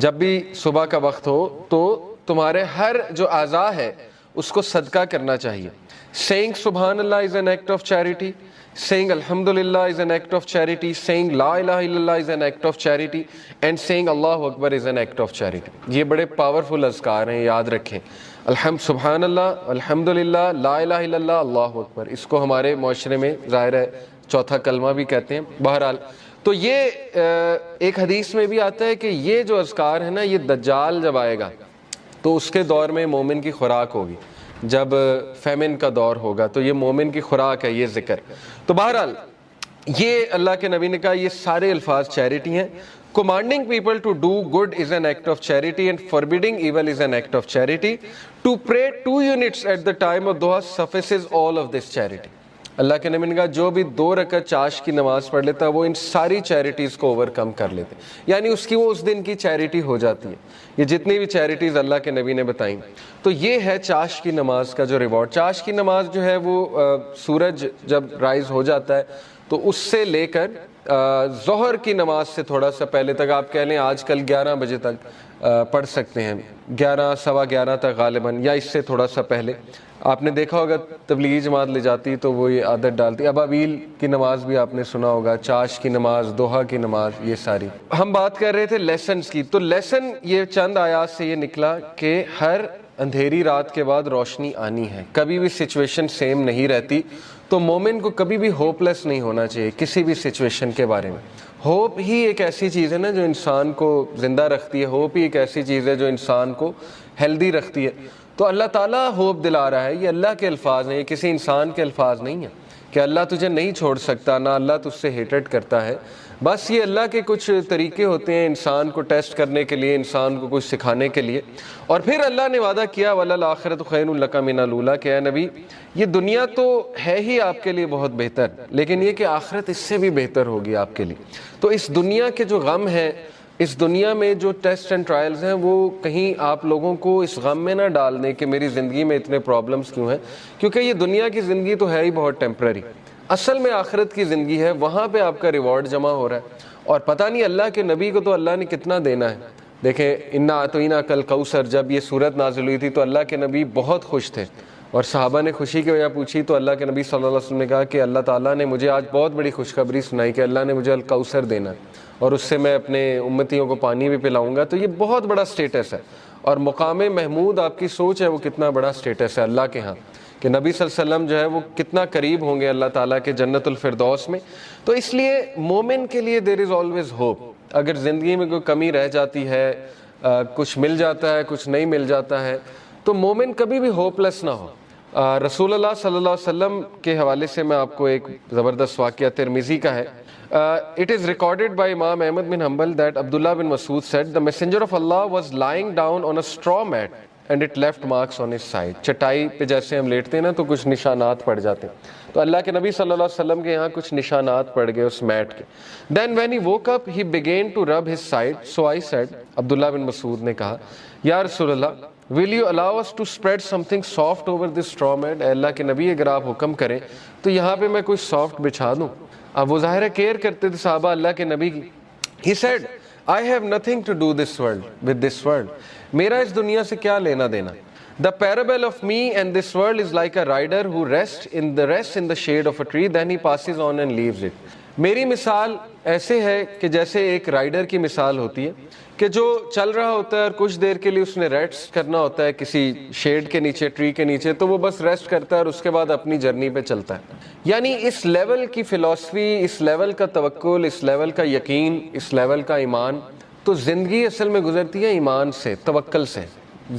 جب بھی صبح کا وقت ہو تو تمہارے ہر جو اعضاء ہے اس کو صدقہ کرنا چاہیے. Saying Subhan Allah is an act of charity. Saying Alhamdulillah is an act of charity. Saying La ilaha illallah is an act of charity. And saying Allahu Akbar is an act of charity. یہ بڑے powerful اذکار ہیں, یاد رکھیں. سبحان اللہ, الحمدللہ, لا الہ الا اللہ, اللہ اکبر. اس کو ہمارے معاشرے میں ظاہر ہے چوتھا کلمہ بھی کہتے ہیں. بہرحال تو یہ ایک حدیث میں بھی آتا ہے کہ یہ جو اذکار ہے نا, یہ دجال جب آئے گا تو اس کے دور میں مومن کی خوراک ہوگی. جب فیمن کا دور ہوگا تو یہ مومن کی خوراک ہے یہ ذکر. تو بہرحال یہ اللہ کے نبی نے کہا یہ سارے الفاظ چیریٹی ہیں. Commanding people to do good is an act of charity and forbidding evil is an act of charity. To pray 2 units at the time of duha suffices all of this charity. اللہ کے نبی نے کہا جو بھی 2 رکعت چاش کی نماز پڑھ لیتا ہے وہ ان ساری چیریٹیز کو اوورکم کر لیتے ہیں, یعنی اس کی وہ اس دن کی چیریٹی ہو جاتی ہے. یہ جتنی بھی چیریٹیز اللہ کے نبی نے بتائیں تو یہ ہے چاش کی نماز کا جو ریوارڈ. چاش کی نماز جو ہے وہ سورج جب رائز ہو جاتا ہے تو اس سے لے کر ظہر کی نماز سے تھوڑا سا پہلے تک, آپ کہہ لیں آج کل 11 بجے تک پڑھ سکتے ہیں, 11 سوا 11 تک غالباً, یا اس سے تھوڑا سا پہلے. آپ نے دیکھا ہوگا تبلیغی جماعت لے جاتی تو وہ یہ عادت ڈالتی. ابابیل کی نماز بھی آپ نے سنا ہوگا, چاش کی نماز, دوحہ کی نماز, یہ ساری. ہم بات کر رہے تھے لیسنز کی. تو لیسن یہ چند آیات سے یہ نکلا کہ ہر اندھیری رات کے بعد روشنی آنی ہے. کبھی بھی سچویشن سیم نہیں رہتی, تو مومن کو کبھی بھی ہوپ لیس نہیں ہونا چاہیے کسی بھی سچویشن کے بارے میں. ہوپ ہی ایک ایسی چیز ہے نا جو انسان کو زندہ رکھتی ہے. ہوپ ہی ایک ایسی چیز ہے جو انسان کو ہیلدی رکھتی ہے. تو اللہ تعالیٰ ہوپ دلا رہا ہے. یہ اللہ کے الفاظ ہیں, یہ کسی انسان کے الفاظ نہیں ہیں کہ اللہ تجھے نہیں چھوڑ سکتا, نہ اللہ تجھ سے ہیٹڈ کرتا ہے. بس یہ اللہ کے کچھ طریقے ہوتے ہیں انسان کو ٹیسٹ کرنے کے لیے, انسان کو کچھ سکھانے کے لیے. اور پھر اللہ نے وعدہ کیا وَلَلْآخِرَةُ خَيْرٌ لَكَ مِنَ الْأُولَىٰ, کہ اے نبی یہ دنیا تو ہے ہی آپ کے لیے بہت بہتر, لیکن یہ کہ آخرت اس سے بھی بہتر ہوگی آپ کے لیے. تو اس دنیا کے جو غم ہیں, اس دنیا میں جو ٹیسٹ اینڈ ٹرائلز ہیں, وہ کہیں آپ لوگوں کو اس غم میں نہ ڈال دیں کہ میری زندگی میں اتنے پرابلمز کیوں ہیں, کیونکہ یہ دنیا کی زندگی تو ہے ہی بہت ٹیمپرری. اصل میں آخرت کی زندگی ہے, وہاں پہ آپ کا ریوارڈ جمع ہو رہا ہے. اور پتہ نہیں اللہ کے نبی کو تو اللہ نے کتنا دینا ہے. دیکھیں انا اعطیناک کل کوثر, جب یہ صورت نازل ہوئی تھی تو اللہ کے نبی بہت خوش تھے, اور صحابہ نے خوشی کی وجہ پوچھی تو اللہ کے نبی صلی اللہ علیہ وسلم نے کہا کہ اللہ تعالیٰ نے مجھے آج بہت بڑی خوشخبری سنائی کہ اللہ نے مجھے الکوثر دینا ہے, اور اس سے میں اپنے امتیوں کو پانی بھی پلاؤں گا. تو یہ بہت بڑا سٹیٹس ہے, اور مقام محمود آپ کی سوچ ہے وہ کتنا بڑا سٹیٹس ہے اللہ کے ہاں, کہ نبی صلی اللہ علیہ وسلم جو ہے وہ کتنا قریب ہوں گے اللہ تعالیٰ کے جنت الفردوس میں. تو اس لیے مومن کے لیے دیر از آلویز ہوپ. اگر زندگی میں کوئی کمی رہ جاتی ہے, کچھ مل جاتا ہے, کچھ نہیں مل جاتا ہے, تو مومن کبھی بھی ہوپ لیس نہ ہو. رسول اللہ صلی اللہ علیہ وسلم کے حوالے سے میں آپ کو ایک زبردست واقعہ ترمذی کا ہے. It is recorded by Imam Ahmad bin Hanbal that Abdullah bin Mas'ud said, the messenger of Allah was lying down on a straw mat and it left marks on his side. چٹائی پہ جیسے ہم لیٹتے ہیں نا تو کچھ نشانات پڑ جاتے ہیں, تو اللہ کے نبی صلی اللہ علیہ وسلم کے یہاں کچھ نشانات پڑ گئے اس میٹ کے. Then when he woke up he began to rub his side. So I said, عبداللہ بن مسعود نے کہا, یا رسول اللہ, will you allow us to spread something soft over this straw mat? اے اللہ کے نبی اگر آپ حکم کریں تو یہاں پہ میں کوئی سافٹ بچھا دوں. اب وہ ظاہر ہے کیئر کرتے تھے صحابہ اللہ کے نبی کی. He said, I have nothing to do this world with this world. میرا اس دنیا سے کیا لینا دینا. The parable of me and this world is like a rider who rests in the shade of a tree, then he passes on and leaves it. میری مثال ایسے ہے کہ جیسے ایک رائڈر کی مثال ہوتی ہے کہ جو چل رہا ہوتا ہے اور کچھ دیر کے لیے اس نے ریسٹ کرنا ہوتا ہے کسی شیڈ کے نیچے, ٹری کے نیچے, تو وہ بس ریسٹ کرتا ہے اور اس کے بعد اپنی جرنی پہ چلتا ہے. یعنی اس لیول کی فلسفی, اس لیول کا توکل, اس لیول کا یقین, اس لیول کا ایمان. تو زندگی اصل میں گزرتی ہے ایمان سے, توکل سے.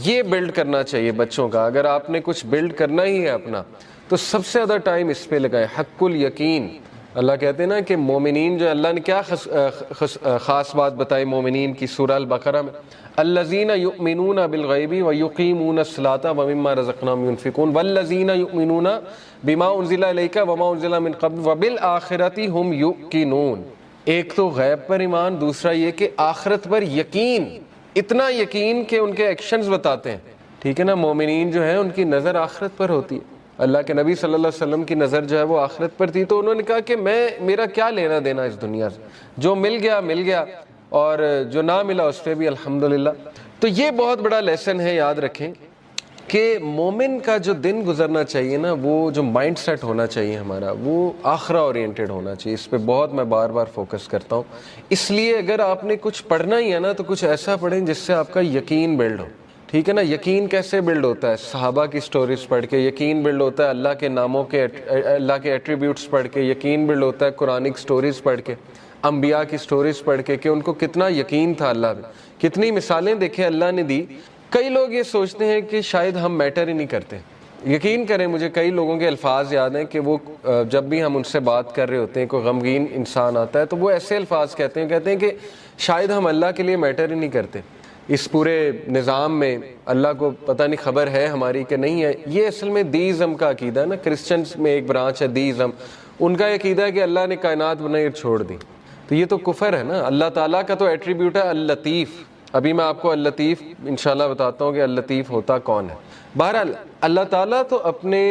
یہ بلڈ کرنا چاہیے بچوں کا. اگر آپ نے کچھ بلڈ کرنا ہی ہے اپنا تو سب سے زیادہ ٹائم اس پہ لگائیں. حق الیقین. اللہ کہتے ہیں نا کہ مومنین جو, اللہ نے کیا خاص بات بتائی مومنین کی سورہ البقرہ میں, الذین یؤمنون بالغیب ویقیمون الصلاۃ ومما رزقناہم ینفقون والذین یؤمنون بما انزل الیک وما انزل من قبل وبالآخرۃ ھم یوقنون. ایک تو غیب پر ایمان, دوسرا یہ کہ آخرت پر یقین, اتنا یقین کہ ان کے ایکشنز بتاتے ہیں. ٹھیک ہے نا, مومنین جو ہیں ان کی نظر آخرت پر ہوتی ہے. اللہ کے نبی صلی اللہ علیہ وسلم کی نظر جو ہے وہ آخرت پر تھی, تو انہوں نے کہا کہ میرا کیا لینا دینا اس دنیا سے, جو مل گیا مل گیا, اور جو نہ ملا اس پہ بھی الحمدللہ۔ تو یہ بہت بڑا لیسن ہے، یاد رکھیں کہ مومن کا جو دن گزرنا چاہیے نا، وہ جو مائنڈ سیٹ ہونا چاہیے ہمارا، وہ آخرہ اورینٹڈ ہونا چاہیے۔ اس پہ بہت میں بار بار فوکس کرتا ہوں۔ اس لیے اگر آپ نے کچھ پڑھنا ہی ہے نا تو کچھ ایسا پڑھیں جس سے آپ کا یقین بلڈ ہو، ٹھیک ہے نا۔ یقین کیسے بلڈ ہوتا ہے؟ صحابہ کی سٹوریز پڑھ کے یقین بلڈ ہوتا ہے، اللہ کے ناموں کے، اللہ کے ایٹریبیوٹس پڑھ کے یقین بلڈ ہوتا ہے، قرآنک سٹوریز پڑھ کے، انبیاء کی سٹوریز پڑھ کے کہ ان کو کتنا یقین تھا اللہ میں، کتنی مثالیں دیکھیں اللہ نے دی۔ کئی لوگ یہ سوچتے ہیں کہ شاید ہم میٹر ہی نہیں کرتے۔ یقین کریں مجھے کئی لوگوں کے الفاظ یاد ہیں کہ وہ جب بھی ہم ان سے بات کر رہے ہوتے ہیں، کوئی غمگین انسان آتا ہے تو وہ ایسے الفاظ کہتے ہیں کہ شاید ہم اللہ کے لیے میٹر ہی نہیں کرتے، اس پورے نظام میں اللہ کو پتہ نہیں خبر ہے ہماری کہ نہیں ہے۔ یہ اصل میں دیزم کا عقیدہ ہے نا، کرسچنز میں ایک برانچ ہے دیزم، ان کا یہ عقیدہ ہے کہ اللہ نے کائنات بنائی اور چھوڑ دی، تو یہ تو کفر ہے نا۔ اللہ تعالیٰ کا تو ایٹریبیوٹ ہے اللطیف۔ ابھی میں آپ کو اللطیف انشاءاللہ بتاتا ہوں کہ اللطیف ہوتا کون ہے۔ بہرحال اللہ تعالیٰ تو اپنے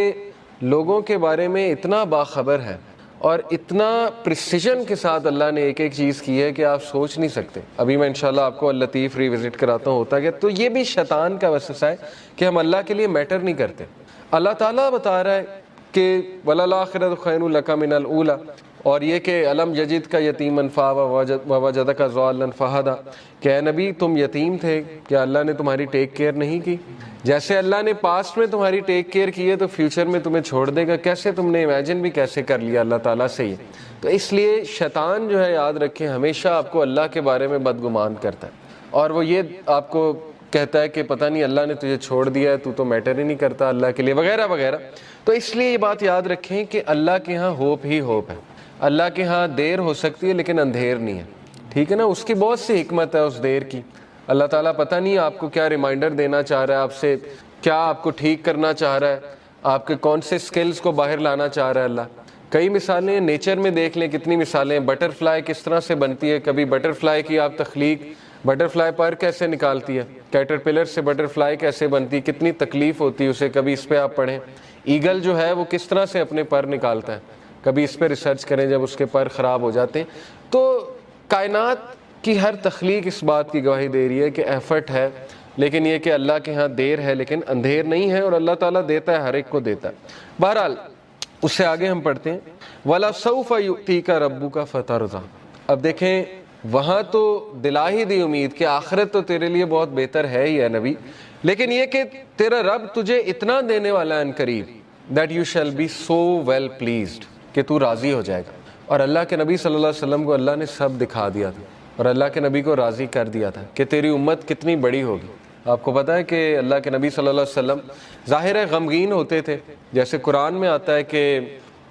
لوگوں کے بارے میں اتنا باخبر ہے اور اتنا پریسیجن کے ساتھ اللہ نے ایک ایک چیز کی ہے کہ آپ سوچ نہیں سکتے۔ ابھی میں انشاءاللہ آپ کو اللطیف ریوزٹ کراتا ہوں ہوتا کہ تو یہ بھی شیطان کا وسوسہ ہے کہ ہم اللہ کے لیے میٹر نہیں کرتے۔ اللہ تعالیٰ بتا رہا ہے کہ وَلَلْآخِرَةُ خَيْرٌ لَكَ مِنَ الْأُولَىٰ، اور یہ کہ علم یجد کا یتیمن فَوَجَدَکَ ضَالًّا فَہَدَىٰ، کہ اے نبی تم یتیم تھے، کیا اللہ نے تمہاری ٹیک کیئر نہیں کی؟ جیسے اللہ نے پاسٹ میں تمہاری ٹیک کیئر کی ہے تو فیوچر میں تمہیں چھوڑ دے گا۔ کیسے تم نے امیجن بھی کیسے کر لیا اللہ تعالیٰ سے یہ؟ تو اس لیے شیطان جو ہے یاد رکھیں ہمیشہ آپ کو اللہ کے بارے میں بدگمان کرتا ہے، اور وہ یہ آپ کو کہتا ہے کہ پتہ نہیں اللہ نے تجھے چھوڑ دیا ہے، تو میٹر ہی نہیں کرتا اللہ کے لیے، وغیرہ وغیرہ۔ تو اس لیے یہ بات یاد رکھیں کہ اللہ کے ہاں ہوپ ہی ہوپ ہے۔ اللہ کے ہاں دیر ہو سکتی ہے لیکن اندھیر نہیں ہے، ٹھیک ہے نا۔ اس کی بہت سی حکمت ہے اس دیر کی۔ اللہ تعالیٰ پتہ نہیں آپ کو کیا ریمائنڈر دینا چاہ رہا ہے آپ سے، کیا آپ کو ٹھیک کرنا چاہ رہا ہے، آپ کے کون سے سکلز کو باہر لانا چاہ رہا ہے اللہ۔ کئی مثالیں نیچر میں دیکھ لیں، کتنی مثالیں۔ بٹر فلائی کس طرح سے بنتی ہے، کبھی بٹر فلائی کی آپ تخلیق، بٹر فلائی پر کیسے نکالتی ہے، کیٹر پلر سے بٹر فلائی کیسے بنتی، کتنی تکلیف ہوتی ہے اسے، کبھی اس پہ آپ پڑھیں۔ ایگل جو ہے وہ کس طرح سے اپنے پر نکالتا ہے، کبھی اس پہ ریسرچ کریں جب اس کے پر خراب ہو جاتے ہیں۔ تو کائنات کی ہر تخلیق اس بات کی گواہی دے رہی ہے کہ ایفرٹ ہے، لیکن یہ کہ اللہ کے ہاں دیر ہے لیکن اندھیر نہیں ہے، اور اللہ تعالیٰ دیتا ہے، ہر ایک کو دیتا ہے۔ بہرحال اس سے آگے ہم پڑھتے ہیں وَلَسَوْفَ يُؤْتِيكَ رَبُّكَ فَتَرْضَىٰ۔ اب دیکھیں وہاں تو دلا ہی دی امید کہ آخرت تو تیرے لیے بہت بہتر ہے ہی ہے نبی، لیکن یہ کہ تیرا رب تجھے اتنا دینے والا ہے ان قریب that you shall be so well pleased، کہ تو راضی ہو جائے گا۔ اور اللہ کے نبی صلی اللہ علیہ وسلم کو اللہ نے سب دکھا دیا تھا، اور اللہ کے نبی کو راضی کر دیا تھا کہ تیری امت کتنی بڑی ہوگی۔ آپ کو پتہ ہے کہ اللہ کے نبی صلی اللہ علیہ وسلم ظاہر ہے غمگین ہوتے تھے، جیسے قرآن میں آتا ہے کہ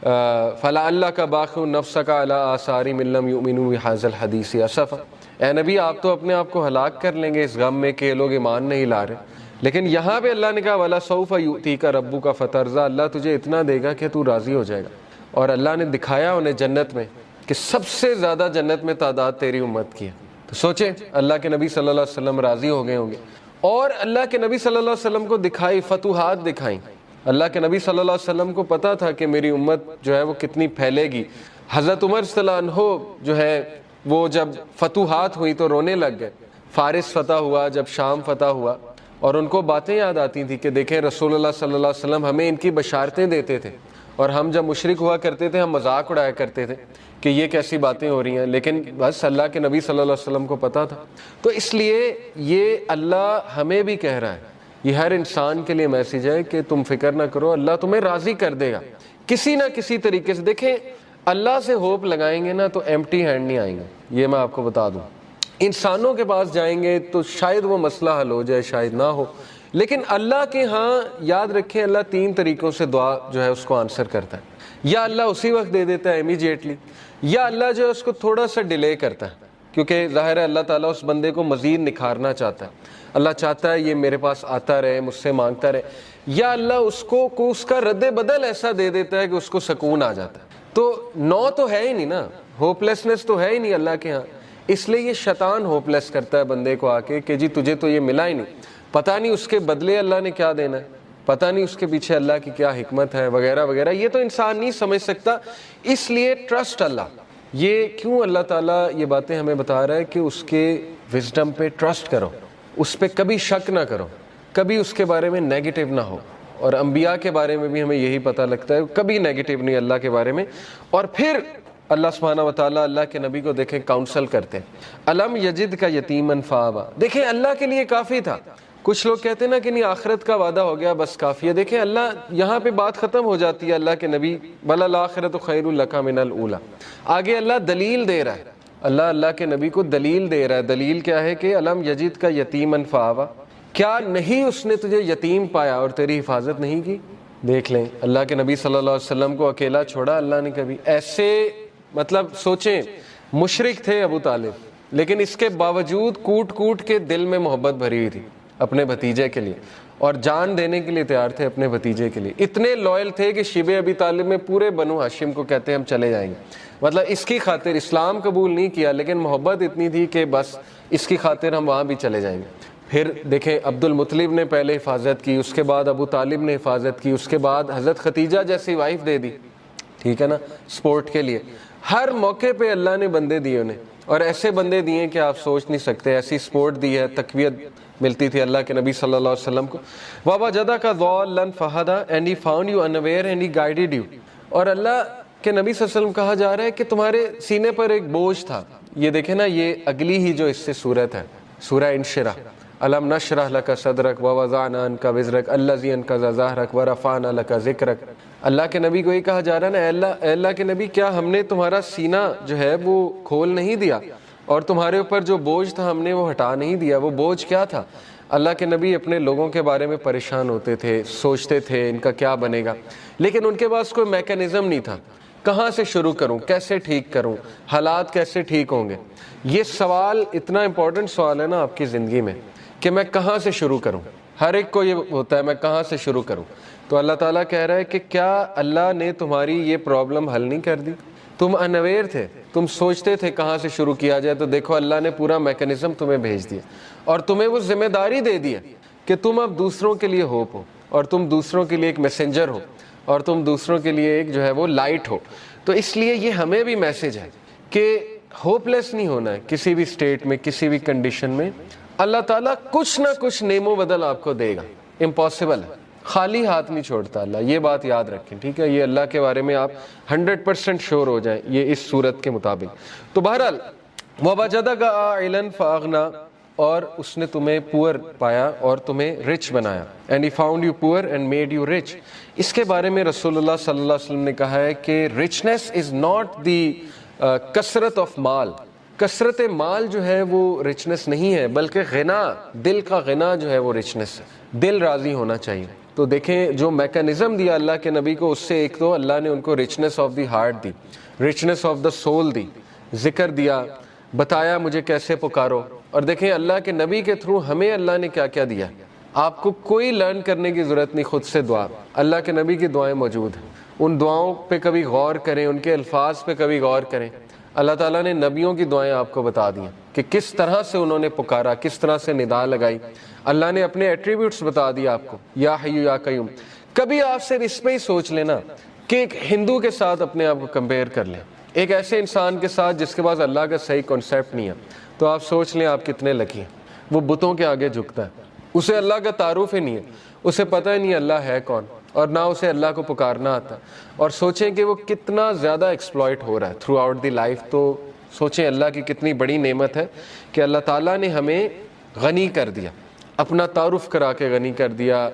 فَلَعَلَّكَ بَاخِعٌ نَفْسَكَ عَلَىٰ آثَارِهِمْ إِن لَّمْ يُؤْمِنُوا بِهَٰذَا الْحَدِيثِ أَسَفًا۔ اے نبی آپ تو اپنے آپ کو ہلاک کر لیں گے اس غم میں کہ یہ لوگ ایمان نہیں لا رہے، لیکن یہاں پہ اللہ نے کہا وَلَسَوْفَ يُؤْتِيكَ رَبُّكَ فَتَرْضَىٰ، اللہ تجھے اتنا دے گا کہ تو راضی ہو جائے گا۔ اور اللہ نے دکھایا انہیں جنت میں کہ سب سے زیادہ جنت میں تعداد تیری امت کی ہے۔ تو سوچیں اللہ کے نبی صلی اللہ علیہ وسلم راضی ہو گئے ہوں گے، اور اللہ کے نبی صلی اللہ علیہ وسلم کو دکھائی فتوحات دکھائیں۔ اللہ کے نبی صلی اللہ علیہ وسلم کو پتا تھا کہ میری امت جو ہے وہ کتنی پھیلے گی۔ حضرت عمر صلی اللہ عنہ جو ہے وہ جب فتوحات ہوئی تو رونے لگ گئے، فارس فتح ہوا، جب شام فتح ہوا، اور ان کو باتیں یاد آتی تھی کہ دیکھیں رسول اللہ صلی اللہ علیہ وسلم ہمیں ان کی بشارتیں دیتے تھے، اور ہم جب مشرک ہوا کرتے تھے ہم مذاق اڑایا کرتے تھے کہ یہ کیسی باتیں ہو رہی ہیں، لیکن بس اللہ کے نبی صلی اللہ علیہ وسلم کو پتا تھا۔ تو اس لیے یہ اللہ ہمیں بھی کہہ رہا ہے، یہ ہر انسان کے لیے میسیج ہے کہ تم فکر نہ کرو، اللہ تمہیں راضی کر دے گا کسی نہ کسی طریقے سے۔ دیکھیں اللہ سے ہوپ لگائیں گے نا تو ایمٹی ہینڈ نہیں آئیں گے، یہ میں آپ کو بتا دوں۔ انسانوں کے پاس جائیں گے تو شاید وہ مسئلہ حل ہو جائے، شاید نہ ہو، لیکن اللہ کے ہاں یاد رکھیں اللہ تین طریقوں سے دعا جو ہے اس کو آنسر کرتا ہے۔ یا اللہ اسی وقت دے دیتا ہے امیجیٹلی، یا اللہ جو ہے اس کو تھوڑا سا ڈیلے کرتا ہے، کیونکہ ظاہر ہے اللہ تعالیٰ اس بندے کو مزید نکھارنا چاہتا ہے۔ اللہ چاہتا ہے یہ میرے پاس آتا رہے، مجھ سے مانگتا رہے، یا اللہ اس کو اس کا رد بدل ایسا دے دیتا ہے کہ اس کو سکون آ جاتا ہے۔ تو نو تو ہے ہی نہیں نا، ہوپلیسنس تو ہے ہی نہیں اللہ کے ہاں، اس لیے یہ شیطان ہوپلیس کرتا ہے بندے کو آ کے کہ جی تجھے تو یہ ملا ہی نہیں، پتہ نہیں اس کے بدلے اللہ نے کیا دینا ہے، پتہ نہیں اس کے پیچھے اللہ کی کیا حکمت ہے، وغیرہ وغیرہ۔ یہ تو انسان نہیں سمجھ سکتا، اس لیے ٹرسٹ اللہ، یہ کیوں اللہ تعالیٰ یہ باتیں ہمیں بتا رہا ہے کہ اس کے وزڈم پہ ٹرسٹ کرو، اس پہ کبھی شک نہ کرو، کبھی اس کے بارے میں نیگیٹو نہ ہو. اور انبیاء کے بارے میں بھی ہمیں یہی پتہ لگتا ہے، کبھی نیگیٹو نہیں اللہ کے بارے میں. اور پھر اللہ سبحانہ و تعالیٰ اللہ کے نبی کو دیکھیں کاؤنسل کرتے ہیں. الم یجد کا یتیمن فآویٰ، دیکھیں اللہ کے لیے کافی تھا. کچھ لوگ کہتے ہیں نا کہ نہیں آخرت کا وعدہ ہو گیا بس کافی ہے. دیکھیں اللہ یہاں پہ بات ختم ہو جاتی ہے اللہ کے نبی، وَلَلْآخِرَةُ خَيْرٌ لَكَ مِنَ الْأُولَىٰ. آگے اللہ دلیل دے رہا ہے، اللہ کے نبی کو دلیل دے رہا ہے. دلیل کیا ہے کہ الم یجد کا یتیمن فآویٰ، کیا نہیں اس نے تجھے یتیم پایا اور تیری حفاظت نہیں کی. دیکھ لیں اللہ کے نبی صلی اللہ علیہ وسلم کو اکیلا چھوڑا اللہ نے کبھی. ایسے مطلب سوچیں، مشرک تھے ابو طالب، لیکن اس کے باوجود کوٹ کوٹ کے دل میں محبت بھری ہوئی تھی اپنے بھتیجے کے لیے، اور جان دینے کے لیے تیار تھے اپنے بھتیجے کے لیے. اتنے لوئل تھے کہ شیبہ ابی طالب میں پورے بنو ہاشم کو کہتے ہیں ہم چلے جائیں گے. مطلب اس کی خاطر اسلام قبول نہیں کیا، لیکن محبت اتنی تھی کہ بس اس کی خاطر ہم وہاں بھی چلے جائیں گے. پھر دیکھیں عبد المطلب نے پہلے حفاظت کی، اس کے بعد ابو طالب نے حفاظت کی، اس کے بعد حضرت ختیجہ جیسی وائف دے دی، ٹھیک ہے نا، سپورٹ کے لیے. ہر موقع پہ اللہ نے بندے دیے انہیں، اور ایسے بندے دیے کہ آپ سوچ نہیں سکتے. ایسی سپورٹ دی ہے، تقویت ملتی تھی اللہ کے نبی صلی اللہ علیہ وسلم کو. وَوَجَدَكَ ضَالًّا فَهَدَىٰ and he found you unaware and he guided you. اور اللہ کے نبی صلی اللہ علیہ وسلم کہا جا رہا ہے کہ تمہارے سینے پر ایک بوجھ تھا. یہ دیکھیں نا، یہ اگلی ہی جو اس سے صورت ہے، سورہ انشرح. الم نشرح لک صدرک ووضعنا عنک وزرک الذی انقض ظہرک ورفعنا لک ذکرک. اللہ کے نبی کو یہ کہا جا رہا ہے نا، اے اللہ کے نبی، کیا ہم نے تمہارا سینہ جو ہے وہ کھول نہیں دیا، اور تمہارے اوپر جو بوجھ تھا ہم نے وہ ہٹا نہیں دیا. وہ بوجھ کیا تھا؟ اللہ کے نبی اپنے لوگوں کے بارے میں پریشان ہوتے تھے، سوچتے تھے ان کا کیا بنے گا، لیکن ان کے پاس کوئی میکینزم نہیں تھا. کہاں سے شروع کروں، کیسے ٹھیک کروں، حالات کیسے ٹھیک ہوں گے. یہ سوال اتنا امپورٹنٹ سوال ہے نا آپ کی زندگی میں کہ میں کہاں سے شروع کروں. ہر ایک کو یہ ہوتا ہے میں کہاں سے شروع کروں. تو اللہ تعالیٰ کہہ رہا ہے کہ کیا اللہ نے تمہاری یہ پرابلم حل نہیں کر دی؟ تم انویئر تھے، تم سوچتے تھے کہاں سے شروع کیا جائے، تو دیکھو اللہ نے پورا میکینزم تمہیں بھیج دیا، اور تمہیں وہ ذمہ داری دے دی ہے کہ تم اب دوسروں کے لیے ہوپ ہو، اور تم دوسروں کے لیے ایک میسنجر ہو، اور تم دوسروں کے لیے ایک جو ہے وہ لائٹ ہو. تو اس لیے یہ ہمیں بھی میسج ہے کہ ہوپ لیس نہیں ہونا ہے کسی بھی اسٹیٹ میں، کسی بھی کنڈیشن میں. اللہ تعالیٰ کچھ نہ کچھ نعم و بدل آپ کو دے گا. امپاسبل ہے، خالی ہاتھ نہیں چھوڑتا اللہ، یہ بات یاد رکھیں، ٹھیک ہے. یہ اللہ کے بارے میں آپ 100% شور ہو جائیں یہ اس صورت کے مطابق. تو بہرحال وَوَجَدَكَ عَائِلًا فَأَغْنَىٰ، اور اس نے تمہیں پور پایا اور تمہیں رچ بنایا. And he found you poor and made you rich. اس کے بارے میں رسول اللہ صلی اللہ علیہ وسلم نے کہا ہے کہ رچنس از ناٹ دی کثرت آف مال. کثرت مال جو ہے وہ رچنس نہیں ہے، بلکہ غنا، دل کا غنا جو ہے وہ رچنس ہے. دل راضی ہونا چاہیے. تو دیکھیں جو میکانزم دیا اللہ کے نبی کو، اس سے ایک تو اللہ نے ان کو رچنس آف دی ہارٹ دی، رچنس آف دا سول دی، ذکر دیا، بتایا مجھے کیسے پکارو. اور دیکھیں اللہ کے نبی کے تھرو ہمیں اللہ نے کیا کیا دیا. آپ کو کوئی لرن کرنے کی ضرورت نہیں، خود سے دعا. اللہ کے نبی کی دعائیں موجود ہیں، ان دعاؤں پہ کبھی غور کریں، ان کے الفاظ پہ کبھی غور کریں. اللہ تعالیٰ نے نبیوں کی دعائیں آپ کو بتا دی ہیں کہ کس طرح سے انہوں نے پکارا، کس طرح سے ندا لگائی. اللہ نے اپنے ایٹریبیوٹس بتا دیا آپ کو، یا حیو یا قیوم. کبھی آپ صرف اس پہ ہی سوچ لینا کہ ایک ہندو کے ساتھ اپنے آپ کو کمپیئر کر لیں، ایک ایسے انسان کے ساتھ جس کے پاس اللہ کا صحیح کانسیپٹ نہیں ہے، تو آپ سوچ لیں آپ کتنے لکی ہیں. وہ بتوں کے آگے جھکتا ہے، اسے اللہ کا تعارف ہی نہیں ہے، اسے پتہ ہی نہیں اللہ ہے کون، اور نہ اسے اللہ کو پکارنا آتا. اور سوچیں کہ وہ کتنا زیادہ ایکسپلائٹ ہو رہا ہے تھرو آؤٹ دی لائف. تو سوچیں اللہ کی کتنی بڑی نعمت ہے کہ اللہ تعالیٰ نے ہمیں غنی کر دیا، اپنا تعارف کرا کے غنی کر دیا،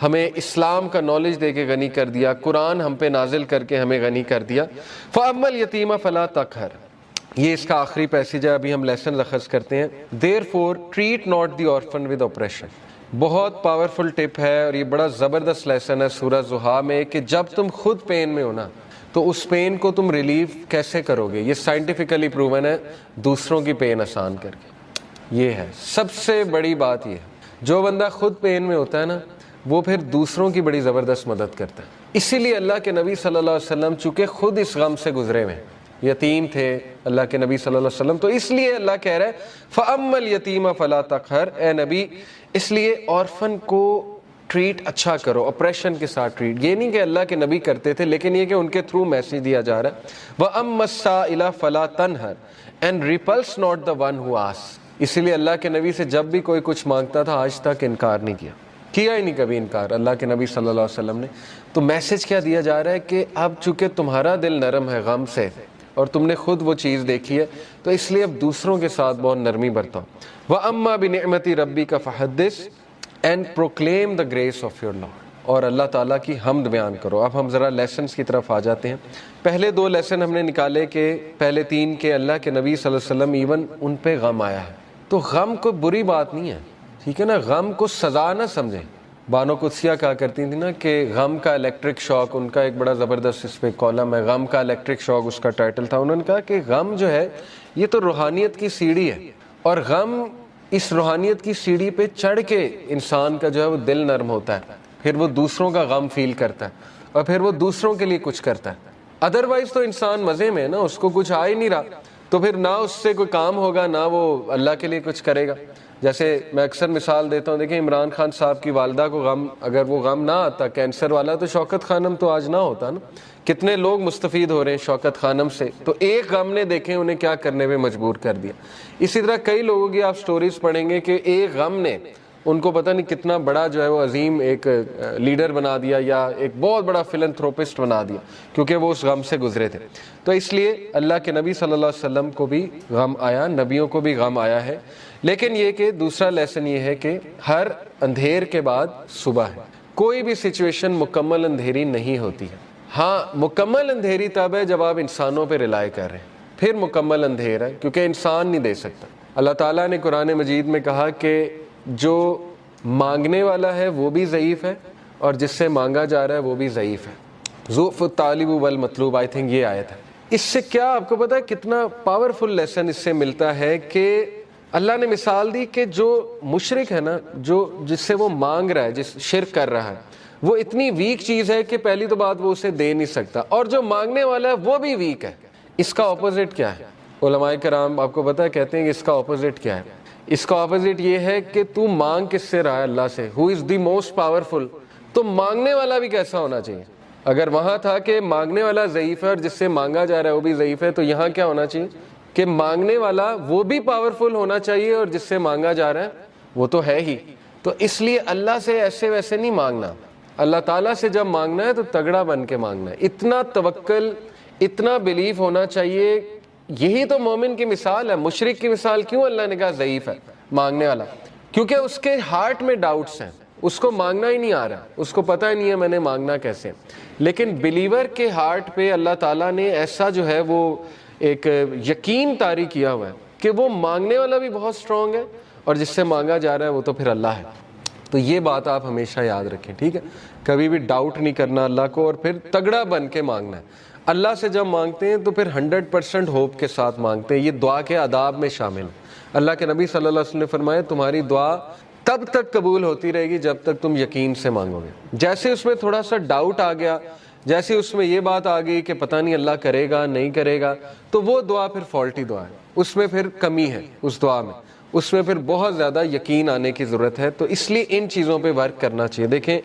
ہمیں اسلام کا نالج دے کے غنی کر دیا، قرآن ہم پہ نازل کر کے ہمیں غنی کر دیا. فَأَمَّا الْيَتِيمَ فَلَا تَقْهَرْ، یہ اس کا آخری پیسیج ہے، ابھی ہم لیسن اخذ کرتے ہیں. Therefore treat not the orphan with oppression. بہت پاورفل ٹپ ہے، اور یہ بڑا زبردست لیسن ہے سورہ زحا میں کہ جب تم خود پین میں ہو نا تو اس پین کو تم ریلیف کیسے کرو گے. یہ سائنٹیفکلی پروون ہے، دوسروں کی پین آسان کر کے. یہ ہے سب سے بڑی بات. یہ جو بندہ خود پین میں ہوتا ہے نا وہ پھر دوسروں کی بڑی زبردست مدد کرتا ہے. اسی لیے اللہ کے نبی صلی اللہ علیہ وسلم چونکہ خود اس غم سے گزرے ہوئے، یتیم تھے اللہ کے نبی صلی اللہ علیہ وسلم، تو اس لیے اللہ کہہ رہا ہے فَأَمَّا الْيَتِيمَ فَلَا تَقْهَرْ، اے نبی اس لیے آرفن کو ٹریٹ اچھا کرو, اپریشن کے ساتھ ٹریٹ. یہ نہیں کہ اللہ کے نبی کرتے تھے, لیکن یہ کہ ان کے تھرو میسیج دیا جا رہا ہے. وَأَمَّا السَّائِلَ فَلَا تَنْهَرْ and repulse not the one who asks. اسی لیے اللہ کے نبی سے جب بھی کوئی کچھ مانگتا تھا آج تک انکار نہیں کیا ہی نہیں کبھی انکار اللہ کے نبی صلی اللہ علیہ وسلم نے. تو میسج کیا دیا جا رہا ہے کہ اب چونکہ تمہارا دل نرم ہے غم سے اور تم نے خود وہ چیز دیکھی ہے, تو اس لیے اب دوسروں کے ساتھ بہت نرمی برتاؤ. وَأَمَّا بِنِعْمَةِ رَبِّكَ فَحَدِّثْ and proclaim the grace of your Lord. اور اللہ تعالیٰ کی حمد بیان کرو. اب ہم ذرا لیسنز کی طرف آ جاتے ہیں. پہلے 2 لیسن ہم نے نکالے کہ پہلے 3 کے اللہ کے نبی صلی اللہ علیہ وسلم ایون ان پہ غم آیا ہے. تو غم کوئی بری بات نہیں ہے, ٹھیک ہے نا, غم کو سزا نہ سمجھیں. بانو قدسیہ کہا کرتی تھی نا کہ غم کا الیکٹرک شاک, ان کا ایک بڑا زبردست اس پہ کالم ہے, غم کا الیکٹرک شاک اس کا ٹائٹل تھا. انہوں نے کہا کہ غم جو ہے یہ تو روحانیت کی سیڑھی ہے, اور غم اس روحانیت کی سیڑھی پہ چڑھ کے انسان کا جو ہے وہ دل نرم ہوتا ہے, پھر وہ دوسروں کا غم فیل کرتا ہے اور پھر وہ دوسروں کے لیے کچھ کرتا ہے. ادروائز تو انسان مزے میں نا, اس کو کچھ آ ہی نہیں رہا, تو پھر نہ اس سے کوئی کام ہوگا نہ وہ اللہ کے لیے کچھ کرے گا. جیسے میں اکثر مثال دیتا ہوں, دیکھیں عمران خان صاحب کی والدہ کو غم, اگر وہ غم نہ آتا کینسر والا, تو شوکت خانم تو آج نہ ہوتا نا. کتنے لوگ مستفید ہو رہے ہیں شوکت خانم سے, تو ایک غم نے دیکھیں انہیں کیا کرنے پہ مجبور کر دیا. اسی طرح کئی لوگوں کی آپ سٹوریز پڑھیں گے کہ ایک غم نے ان کو پتہ نہیں کتنا بڑا جو ہے وہ عظیم ایک لیڈر بنا دیا یا ایک بہت بڑا فلنتھروپسٹ بنا دیا, کیونکہ وہ اس غم سے گزرے تھے. تو اس لیے اللہ کے نبی صلی اللہ علیہ وسلم کو بھی غم آیا, نبیوں کو بھی غم آیا ہے. لیکن یہ کہ دوسرا لیسن یہ ہے کہ ہر اندھیر کے بعد صبح ہے. کوئی بھی سچویشن مکمل اندھیری نہیں ہوتی ہے. ہاں مکمل اندھیری تب ہے جب آپ انسانوں پہ ریلائی کر رہے ہیں, پھر مکمل اندھیر ہے, کیونکہ انسان نہیں دے سکتا. اللہ تعالیٰ نے قرآن مجید میں کہا کہ جو مانگنے والا ہے وہ بھی ضعیف ہے اور جس سے مانگا جا رہا ہے وہ بھی ضعیف ہے. ضعف الطالب والمطلوب, آئی تھنک یہ آیت ہے. اس سے کیا آپ کو پتا ہے کتنا پاورفل لیسن اس سے ملتا ہے کہ اللہ نے مثال دی کہ جو مشرک ہے نا, جو جس سے وہ مانگ رہا ہے, جس شرک کر رہا ہے, وہ اتنی ویک چیز ہے کہ پہلی تو بات وہ اسے دے نہیں سکتا, اور جو مانگنے والا ہے وہ بھی ویک ہے. اس کا اپوزٹ کیا ہے؟ علماء کرام آپ کو پتہ ہے کہتے ہیں کہ اس کا اپوزٹ کیا ہے. اس کا اپوزٹ یہ ہے کہ تو مانگ کس سے رہا ہے؟ اللہ سے, ہو از دی موسٹ پاورفل. تو مانگنے والا بھی کیسا ہونا چاہیے؟ اگر وہاں تھا کہ مانگنے والا ضعیف ہے اور جس سے مانگا جا رہا ہے وہ بھی ضعیف ہے, تو یہاں کیا ہونا چاہیے کہ مانگنے والا وہ بھی پاورفل ہونا چاہیے اور جس سے مانگا جا رہا ہے وہ تو ہے ہی. تو اس لیے اللہ سے ایسے ویسے نہیں مانگنا. اللہ تعالیٰ سے جب مانگنا ہے تو تگڑا بن کے مانگنا ہے, اتنا توکل, اتنا بلیف ہونا چاہیے. یہی تو مومن کی مثال ہے. مشرک کی مثال کیوں اللہ نے کہا ضعیف ہے مانگنے والا؟ کیونکہ اس کے ہارٹ میں ڈاؤٹس ہیں, اس کو مانگنا ہی نہیں آ رہا, اس کو پتہ ہی نہیں ہے میں نے مانگنا کیسے. لیکن بلیور کے ہارٹ پہ اللہ تعالیٰ نے ایسا جو ہے وہ ایک یقین طاری کیا ہوا ہے کہ وہ مانگنے والا بھی بہت اسٹرانگ ہے اور جس سے مانگا جا رہا ہے وہ تو پھر اللہ ہے. تو یہ بات آپ ہمیشہ یاد رکھیں, ٹھیک ہے؟ کبھی بھی ڈاؤٹ نہیں کرنا اللہ کو, اور پھر تگڑا بن کے مانگنا ہے. اللہ سے جب مانگتے ہیں تو پھر 100% ہوپ کے ساتھ مانگتے ہیں. یہ دعا کے آداب میں شامل ہے. اللہ کے نبی صلی اللہ علیہ وسلم نے فرمایا تمہاری دعا تب تک قبول ہوتی رہے گی جب تک تم یقین سے مانگو گے. جیسے اس میں تھوڑا سا ڈاؤٹ آ گیا, جیسے اس میں یہ بات آ گئی کہ پتہ نہیں اللہ کرے گا نہیں کرے گا, تو وہ دعا پھر فالٹی دعا ہے, اس میں پھر کمی ہے اس دعا میں, اس میں پھر بہت زیادہ یقین آنے کی ضرورت ہے. تو اس لیے ان چیزوں پہ ورک کرنا چاہیے. دیکھیں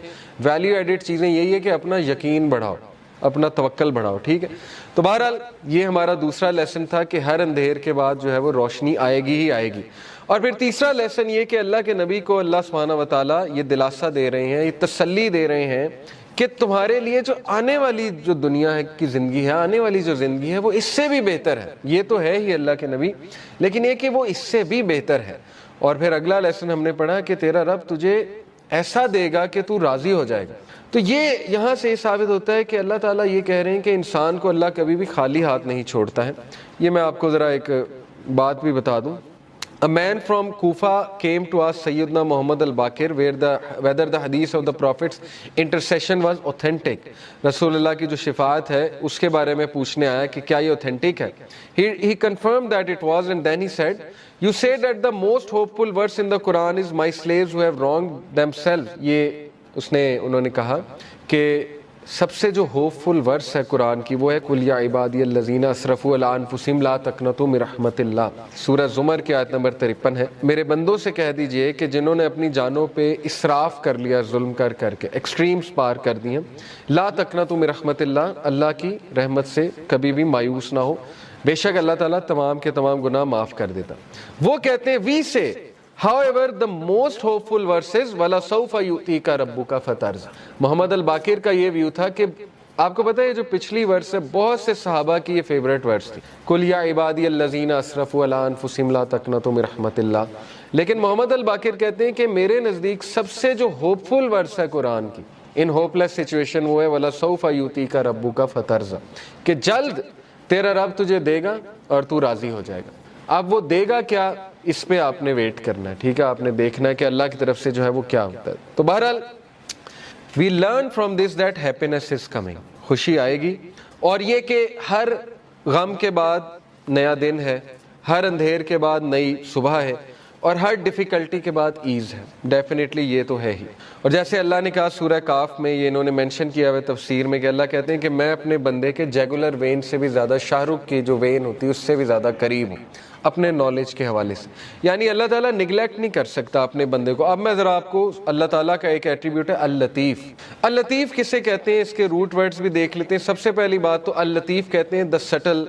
ویلیو ایڈڈ چیزیں یہی ہے کہ اپنا یقین بڑھاؤ, اپنا توکل بڑھاؤ, ٹھیک ہے؟ تو بہرحال یہ ہمارا دوسرا لیسن تھا کہ ہر اندھیر کے بعد جو ہے وہ روشنی آئے گی ہی آئے گی. اور پھر تیسرا لیسن یہ کہ اللہ کے نبی کو اللہ سبحانہ و تعالیٰ یہ دلاسا دے رہے ہیں, یہ تسلی دے رہے ہیں کہ تمہارے لیے جو آنے والی جو دنیا ہے کی زندگی ہے, آنے والی جو زندگی ہے وہ اس سے بھی بہتر ہے. یہ تو ہے ہی اللہ کے نبی, لیکن یہ کہ وہ اس سے بھی بہتر ہے. اور پھر اگلا لیسن ہم نے پڑھا کہ تیرا رب تجھے ایسا دے گا کہ تو راضی ہو جائے گا. تو یہ یہاں سے یہ ثابت ہوتا ہے کہ اللہ تعالیٰ یہ کہہ رہے ہیں کہ انسان کو اللہ کبھی بھی خالی ہاتھ نہیں چھوڑتا ہے. یہ میں آپ کو ذرا ایک بات بھی بتا دوں. A man from Kufa came to ask Sayyidina Muhammad al-Baqir whether the hadith of the Prophet's intercession was authentic. رسول اللہ کی جو شفاعت ہے اس کے بارے میں پوچھنے آیا کہ کیا یہ authentic ہے. He confirmed that it was, and then he said, you said that the most hopeful verse in the Quran is my slaves who have wronged themselves. یہ انہوں نے کہا کہ سب سے جو ہوپ فل ورس ہے قرآن کی وہ ہے قل یا عبادی الذین اسرفوا علی انفسہم لا تقنطوا من رحمت اللہ، سورہ زمر کی آیت نمبر 53 ہے، میرے بندوں سے کہہ دیجئے کہ جنہوں نے اپنی جانوں پہ اسراف کر لیا، ظلم کر کے ایکسٹریمز پار کر دی ہیں، لا تقنطوا من رحمت اللہ، اللہ کی رحمت سے کبھی بھی مایوس نہ ہو، بے شک اللہ تعالیٰ تمام کے تمام گناہ معاف کر دیتا۔ وہ کہتے ہیں وی سے however the most hopeful verses وَلَسَوْفَ يُؤْتِيكَ رَبُّكَ فَتَرْضَىٰ، محمد الباقر کا یہ ویو تھا کہ آپ کو پتہ ہے جو پچھلی ورس ہے بہت سے صحابہ کی یہ فیوریٹ ورس تھی، قُلْ يَا عِبَادِيَ الَّذِينَ أَسْرَفُوا عَلَىٰ أَنفُسِهِمْ لَا تَقْنَطُوا مِن رَحْمَتِ اللَّهِ، لیکن محمد الباقر کہتے ہیں کہ میرے نزدیک سب سے جو ہوپ فل ورس ہے قرآن کی ان ہوپ لیس سچویشن وہ ہے وَلَسَوْفَ يُؤْتِيكَ رَبُّكَ فَتَرْضَىٰ، کہ جلد تیرا رب تجھے دے گا اور تو راضی ہو جائے گا۔ اب وہ دے گا کیا، اس پہ آپ نے ویٹ کرنا ہے، ٹھیک ہے، آپ نے دیکھنا ہے کہ اللہ کی طرف سے جو ہے وہ کیا ہوتا ہے۔ تو بہرحال we learn from this that happiness is coming، خوشی آئے گی، اور یہ کہ ہر غم کے بعد نیا دن ہے، ہر اندھیر کے بعد نئی صبح ہے، اور ہر ڈیفیکلٹی کے بعد ایز ہے، ڈیفینیٹلی یہ تو ہے ہی۔ اور جیسے اللہ نے کہا سورہ کاف میں، یہ انہوں نے مینشن کیا ہوا تفسیر میں کہ اللہ کہتے ہیں کہ میں اپنے بندے کے جیگولر وین سے بھی زیادہ، شاہ رخ کی جو وین ہوتی ہے اس سے بھی زیادہ قریب ہوں اپنے نالج کے حوالے سے، یعنی اللہ تعالیٰ نگلیکٹ نہیں کر سکتا اپنے بندے کو۔ اب میں ذرا آپ کو اللہ تعالیٰ کا ایک ایٹریبیوٹ ہے اللطیف۔ اللطیف کسے کہتے ہیں، اس کے روٹ ورڈز بھی دیکھ لیتے ہیں۔ سب سے پہلی بات تو اللطیف کہتے ہیں the subtle,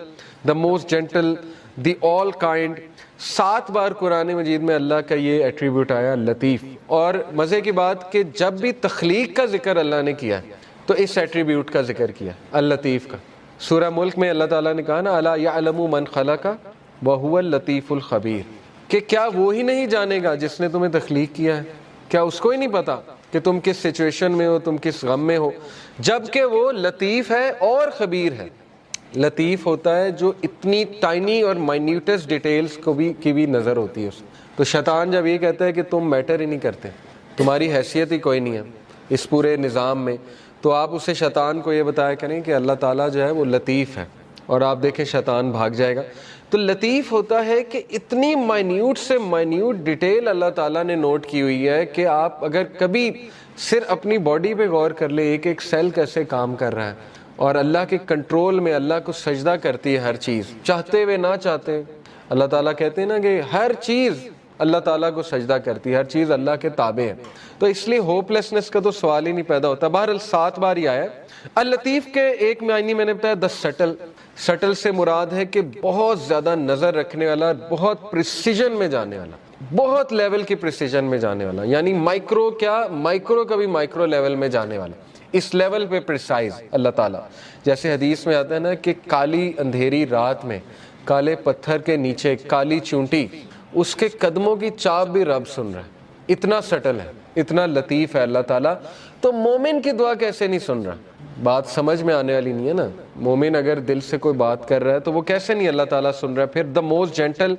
the most gentle, the all kind. 7 بار قرآن مجید میں اللہ کا یہ ایٹریبیوٹ آیا لطیف، اور مزے کی بات کہ جب بھی تخلیق کا ذکر اللہ نے کیا تو اس ایٹریبیوٹ کا ذکر کیا، اللطیف کا۔ سورہ ملک میں اللہ تعالیٰ نے کہا نا الا یعلم من خلق وہو اللطیف الخبیر، کہ کیا وہی نہیں جانے گا جس نے تمہیں تخلیق کیا ہے، کیا اس کو ہی نہیں پتا کہ تم کس سچویشن میں ہو، تم کس غم میں ہو، جبکہ وہ لطیف ہے اور خبیر ہے۔ لطیف ہوتا ہے جو اتنی ٹائنی اور مائنیوٹس ڈیٹیلز کی بھی نظر ہوتی ہے اس میں۔ تو شیطان جب یہ کہتا ہے کہ تم میٹر ہی نہیں کرتے، تمہاری حیثیت ہی کوئی نہیں ہے اس پورے نظام میں، تو آپ اسے شیطان کو یہ بتایا کریں کہ اللہ تعالیٰ جو ہے وہ لطیف ہے، اور آپ دیکھیں شیطان بھاگ جائے گا۔ تو لطیف ہوتا ہے کہ اتنی مائنیوٹ سے مائنیوٹ ڈیٹیل اللہ تعالیٰ نے نوٹ کی ہوئی ہے کہ آپ اگر کبھی صرف اپنی باڈی پہ غور کر لیں، ایک ایک سیل کیسے کام کر رہا ہے، اور اللہ کے کنٹرول میں، اللہ کو سجدہ کرتی ہے ہر چیز، چاہتے ہوئے نہ چاہتے۔ اللہ تعالیٰ کہتے ہیں نا کہ ہر چیز اللہ تعالیٰ کو سجدہ کرتی ہے، ہر چیز اللہ کے تابع ہے، تو اس لیے ہوپ لیسنس کا تو سوال ہی نہیں پیدا ہوتا۔ بہرحال 7 بار ہی آیا ہے۔ اللطیف کے ایک معنی میں نے بتایا دا سٹل۔ سٹل سے مراد ہے کہ بہت زیادہ نظر رکھنے والا، بہت پریسیجن میں جانے والا، بہت لیول کی پریسیجن میں جانے والا، یعنی مائکرو کا بھی مائکرو لیول میں جانے والا، اس لیول پہ پریسائز اللہ تعالیٰ۔ جیسے حدیث میں آتا ہے نا کہ کالی اندھیری رات میں کالے پتھر کے نیچے کالی چونٹی، اس کے قدموں کی چاپ بھی رب سن رہا ہے، اتنا سٹل ہے، اتنا لطیف ہے اللہ تعالیٰ۔ تو مومن کی دعا کیسے نہیں سن رہا؟ بات سمجھ میں آنے والی نہیں ہے نا۔ مومن اگر دل سے کوئی بات کر رہا ہے تو وہ کیسے نہیں اللہ تعالیٰ سن رہا ہے؟ پھر the most gentle,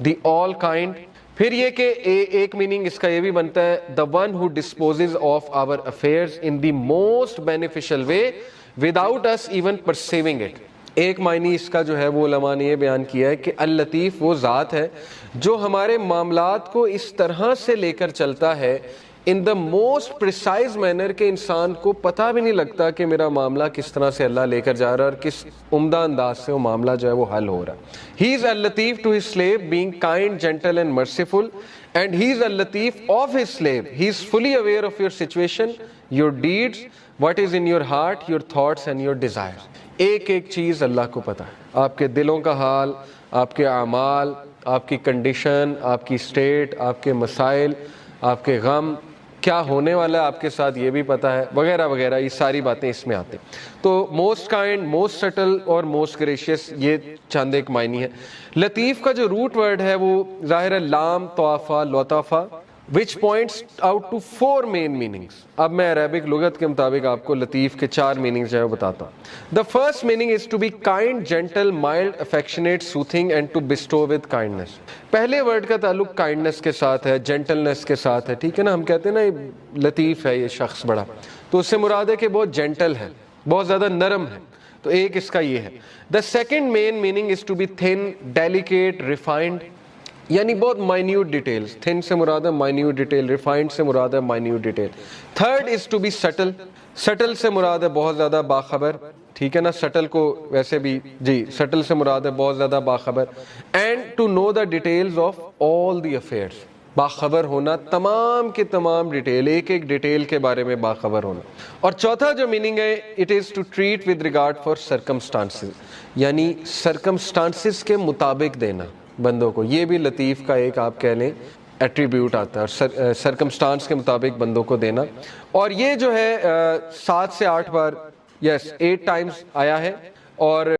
the all kind. پھر یہ کہ ایک میننگ اس کا یہ بھی بنتا ہے the one who disposes of our affairs in the most beneficial way without us even perceiving it. ایک معنی اس کا جو ہے وہ علماء نے یہ بیان کیا ہے کہ اللطیف وہ ذات ہے جو ہمارے معاملات کو اس طرح سے لے کر چلتا ہے ان دا موسٹ پریسائز مینر کہ انسان کو پتہ بھی نہیں لگتا کہ میرا معاملہ کس طرح سے اللہ لے کر جا رہا ہے اور کس عمدہ انداز سے وہ معاملہ جو ہے وہ حل ہو رہا ہے۔ He is al-Latif to his slave, being kind, gentle and merciful, and he is al-Latif of his slave. He is fully aware of your situation, your deeds, what is in your heart, your thoughts and your desires. ایک ایک چیز اللہ کو پتہ ہے، آپ کے دلوں کا حال، آپ کے اعمال، آپ کی کنڈیشن، آپ کی اسٹیٹ، آپ کے مسائل، آپ کے غم، کیا ہونے والا ہے آپ کے ساتھ یہ بھی پتہ ہے، وغیرہ وغیرہ، یہ ساری باتیں اس میں آتے ہیں۔ تو موسٹ کائنڈ، موسٹ سٹل اور موسٹ گریشیس، یہ چند ایک معنی ہے۔ لطیف کا جو روٹ ورڈ ہے وہ ظاہر ہے لام طوافہ لطافہ which points out to 4 main meanings۔ اب میں عربک لغت کے مطابق آپ کو لطیف کے 4 meanings جو ہے بتاتا ہوں۔ The first meaning is to be kind, gentle, mild, affectionate, soothing and to bestow with kindness۔ پہلے ورڈ کا تعلق کائنڈنس کے ساتھ ہے، جینٹلنس کے ساتھ ہے، ٹھیک ہے نا۔ ہم کہتے ہیں نا یہ لطیف ہے یہ شخص بڑا، تو اس سے مراد ہے کہ بہت جینٹل ہے، بہت زیادہ نرم ہے، تو ایک اس کا یہ ہے۔ The second main meaning is to be thin, delicate, refined۔ یعنی بہت مائنیوٹ ڈیٹیلز. تھن سے مراد ہے مائنیوٹ ڈیٹیل, ریفائنڈ سے مراد ہے minute detail. Third is to be subtle. Subtle سے مراد ہے بہت زیادہ باخبر, ٹھیک ہے نا, سٹل کو ویسے بھی جی سٹل سے مراد ہے بہت زیادہ باخبر. And to know the details of all the affairs, باخبر ہونا تمام کے تمام ڈیٹیل, ایک ایک ڈیٹیل کے بارے میں باخبر ہونا. اور چوتھا جو میننگ ہے, it is to treat with regard for circumstances, یعنی سرکمسٹانسز کے مطابق دینا بندوں کو. یہ بھی لطیف کا ایک آپ کہہ لیں ایٹریبیوٹ آتا ہے, اور سرکمسٹانس کے مطابق بندوں کو دینا. اور یہ جو ہے 7 سے 8 بار, یس 8 ٹائمز آیا ہے. اور